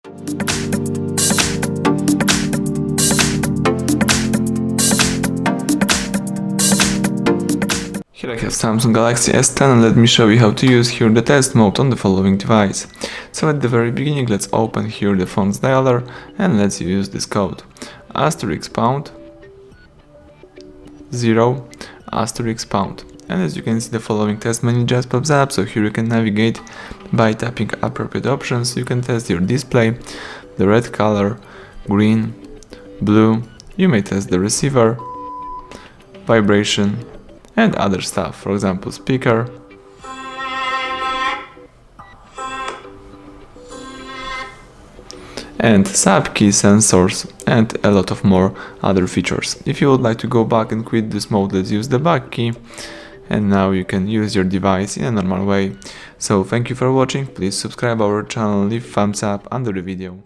Here I have Samsung Galaxy S10 and let me show you how to use here the test mode on the following device. So at the very beginning let's open here the phone's dialer and let's use this code *## 0 *##. And as you can see, the following test menu just pops up, so here you can navigate by tapping appropriate options. You can test your display, the red color, green, blue, you may test the receiver, vibration and other stuff, for example speaker, and sub key sensors and a lot of more other features. If you would like to go back and quit this mode, let's use the back key, and now you can use your device in a normal way. So thank you for watching, please subscribe our channel, leave thumbs up under the video.